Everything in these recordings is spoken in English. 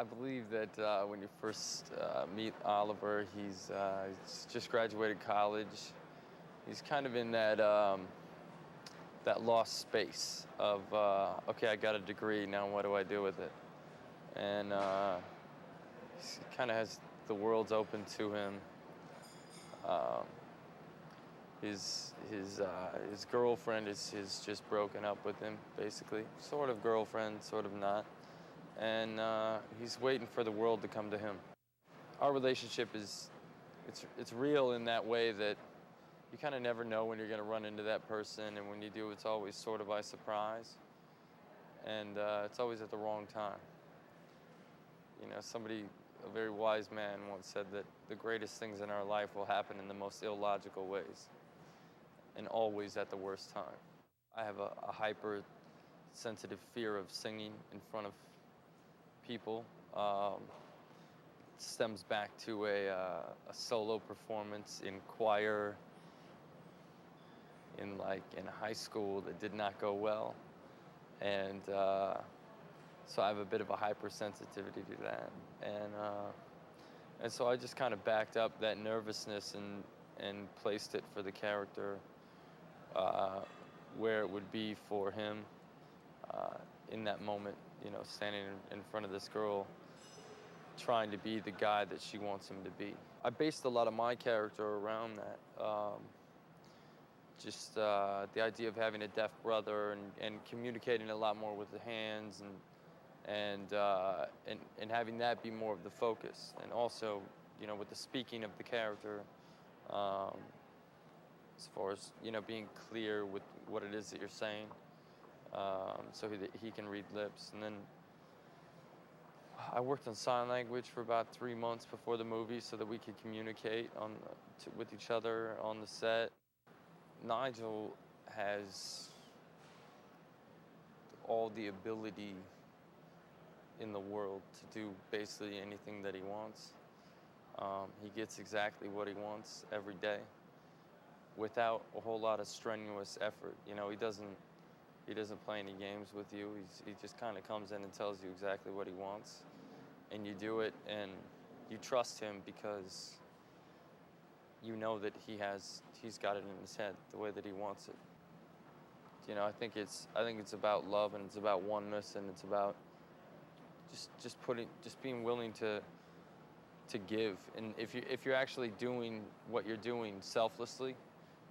I believe that when you first meet Oliver, he's just graduated college. He's kind of in that lost space of, okay, I got a degree, now what do I do with it? And he kind of has the world's open to him. His girlfriend is just broken up with him, basically. Sort of girlfriend, sort of not. And he's waiting for the world to come to him. Our relationship it's real in that way that you kind of never know when you're going to run into that person, and when you do, it's always sort of by surprise, and it's always at the wrong time. You know, a very wise man once said that the greatest things in our life will happen in the most illogical ways, and always at the worst time. I have a hyper-sensitive fear of singing in front of people. It stems back to a solo performance in choir in high school that did not go well, and so I have a bit of a hypersensitivity to that, and so I just kind of backed up that nervousness and placed it for the character where it would be for him in that moment, you know, standing in front of this girl, trying to be the guy that she wants him to be. I based a lot of my character around that. Just the idea of having a deaf brother and communicating a lot more with the hands and having that be more of the focus. And also, you know, with the speaking of the character, as far as, you know, being clear with what it is that you're saying, so he can read lips. And then I worked on sign language for about 3 months before the movie so that we could communicate with each other on the set. Nigel has all the ability in the world to do basically anything that he wants. He gets exactly what he wants every day without a whole lot of strenuous effort. You know, he doesn't play any games with you. He just kind of comes in and tells you exactly what he wants, and you do it, and you trust him because you know that he's got it in his head the way that he wants it. You know, I think it's about love, and it's about oneness, and it's about just being willing to give. And if you're actually doing what you're doing selflessly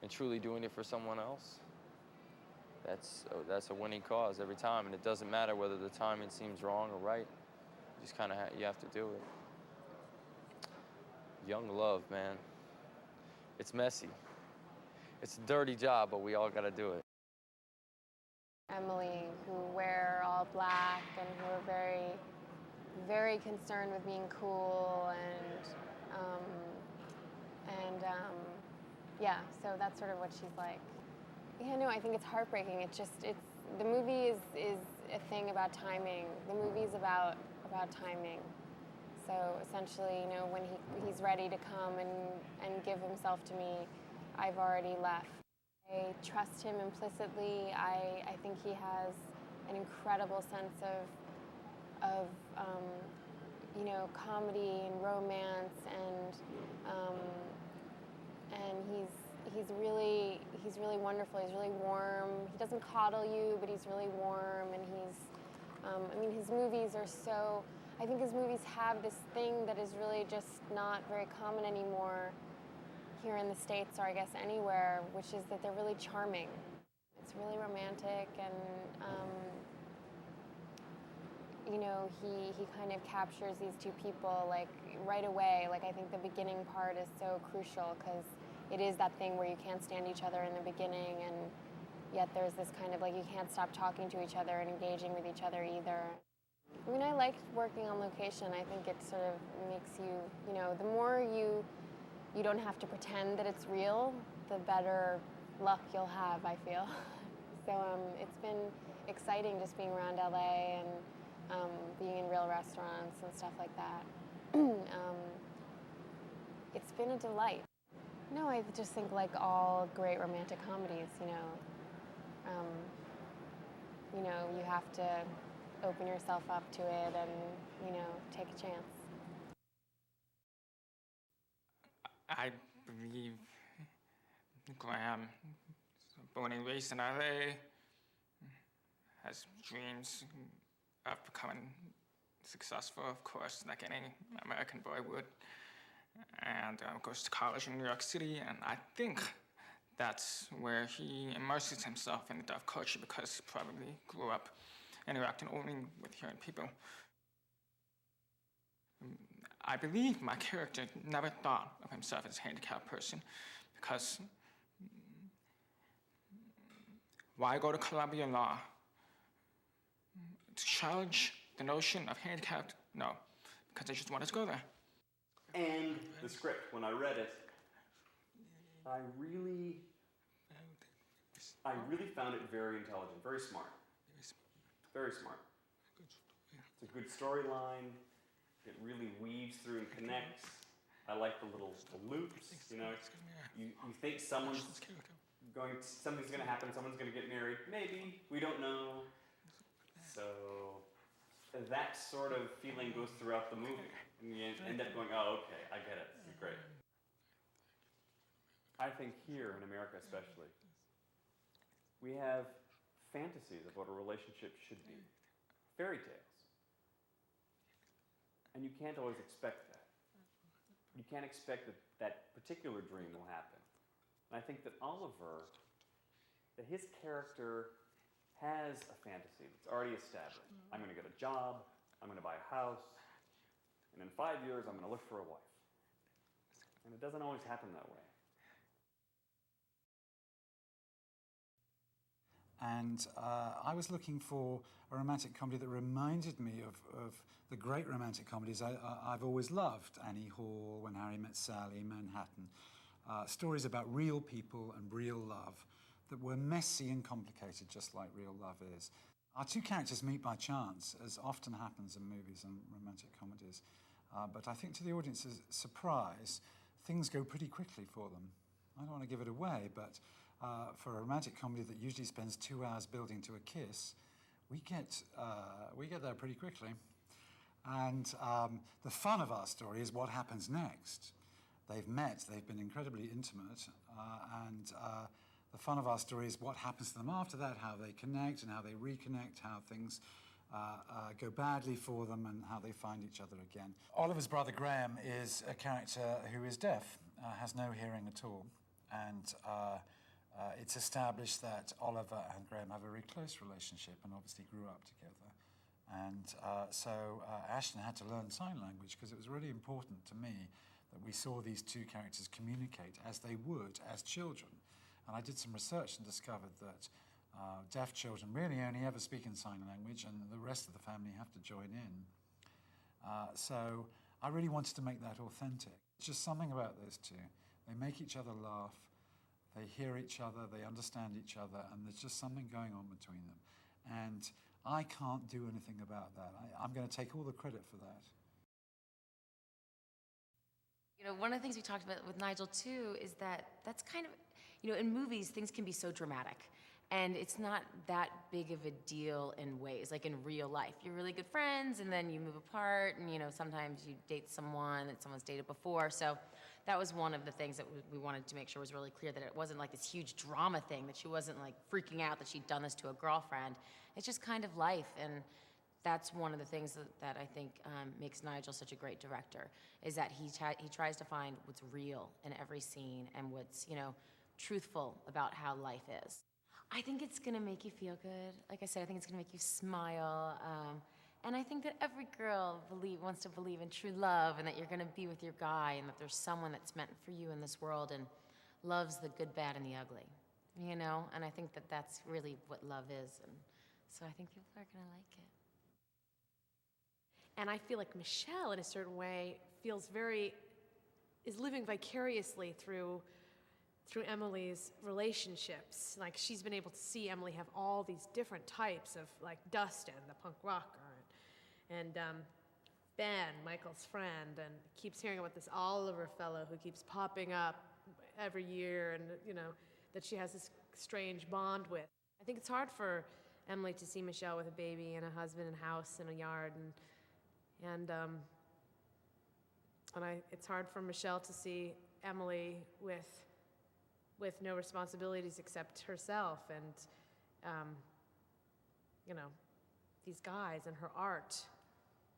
and truly doing it for someone else, that's a winning cause every time. And it doesn't matter whether the timing seems wrong or right. You just kind of you have to do it. Young love, man. It's messy. It's a dirty job, but we all got to do it. Emily, who wear all black and who are very, very concerned with being cool, yeah, so that's sort of what she's like. Yeah, no, I think it's heartbreaking. The movie is a thing about timing. The movie's about timing. So essentially, you know, when he's ready to come and give himself to me, I've already left. I trust him implicitly. I think he has an incredible sense of you know, comedy and romance, and he's really wonderful. He's really warm. He doesn't coddle you, but he's really warm, and I mean, his movies are so. I think his movies have this thing that is really just not very common anymore here in the States, or I guess anywhere, which is that they're really charming. It's really romantic, and you know, he kind of captures these two people like right away. Like, I think the beginning part is so crucial because it is that thing where you can't stand each other in the beginning, and yet there's this kind of like you can't stop talking to each other and engaging with each other either. I mean, I liked working on location. I think it sort of makes you, you know, the more you don't have to pretend that it's real, the better luck you'll have, I feel. So it's been exciting just being around LA and being in real restaurants and stuff like that. It's been a delight. No, I just think like all great romantic comedies, you know, you have to open yourself up to it and, you know, take a chance. I believe Graham, born and raised in LA, has dreams of becoming successful, of course, like any American boy would, and goes to college in New York City, and I think that's where he immerses himself in the deaf culture because he probably grew up interacting only with hearing people. I believe my character never thought of himself as a handicapped person because why go to Columbia Law? To challenge the notion of handicapped? No, because I just wanted to go there. And the script, when I read it, I really found it very intelligent, very smart. Very smart. It's a good storyline. It really weaves through and connects. I like the loops, you know. You think something's gonna happen, someone's gonna get married. Maybe, we don't know. So that sort of feeling goes throughout the movie. And you end up going, oh, okay, I get it, this is great. I think here in America especially, we have fantasies of what a relationship should be. Fairy tales. And you can't always expect that. You can't expect that that particular dream will happen. And I think that Oliver, that his character has a fantasy that's already established. I'm going to get a job, I'm going to buy a house, and in 5 years I'm going to look for a wife. And it doesn't always happen that way. And I was looking for a romantic comedy that reminded me of the great romantic comedies I've always loved. Annie Hall, When Harry Met Sally, Manhattan. Stories about real people and real love that were messy and complicated, just like real love is. Our two characters meet by chance, as often happens in movies and romantic comedies. But I think to the audience's surprise, things go pretty quickly for them. I don't want to give it away, but for a romantic comedy that usually spends 2 hours building to a kiss, we get there pretty quickly. And the fun of our story is what happens next. They've met, they've been incredibly intimate, and the fun of our story is what happens to them after that, how they connect and how they reconnect, how things go badly for them and how they find each other again. Oliver's brother Graham is a character who is deaf, has no hearing at all, and it's established that Oliver and Graham have a very close relationship and obviously grew up together. And so Ashton had to learn sign language because it was really important to me that we saw these two characters communicate as they would as children. And I did some research and discovered that deaf children really only ever speak in sign language and the rest of the family have to join in. So I really wanted to make that authentic. It's just something about those two. They make each other laugh, they hear each other, they understand each other, and there's just something going on between them. And I can't do anything about that. I'm going to take all the credit for that. You know, one of the things we talked about with Nigel too is that that's kind of, you know, in movies things can be so dramatic. And it's not that big of a deal in ways, like in real life. You're really good friends and then you move apart and, you know, sometimes you date someone that someone's dated before. So that was one of the things that we wanted to make sure was really clear, that it wasn't like this huge drama thing, that she wasn't like freaking out that she'd done this to a girlfriend. It's just kind of life. And that's one of the things that I think makes Nigel such a great director, is that he tries to find what's real in every scene and what's, you know, truthful about how life is. I think it's gonna make you feel good. Like I said, I think it's gonna make you smile. And I think that every girl wants to believe in true love and that you're gonna be with your guy and that there's someone that's meant for you in this world and loves the good, bad, and the ugly, you know? And I think that that's really what love is. And so I think people are gonna like it. And I feel like Michelle, in a certain way, is living vicariously through Emily's relationships. Like, she's been able to see Emily have all these different types of, like, Dustin, the punk rocker, and Ben, Michael's friend, and keeps hearing about this Oliver fellow who keeps popping up every year, and, you know, that she has this strange bond with. I think it's hard for Emily to see Michelle with a baby and a husband and house and a yard, it's hard for Michelle to see Emily with no responsibilities except herself, and these guys and her art.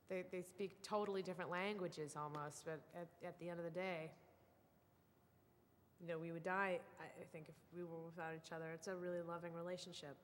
They speak totally different languages almost, but at the end of the day, we would die, I think, if we were without each other. It's a really loving relationship.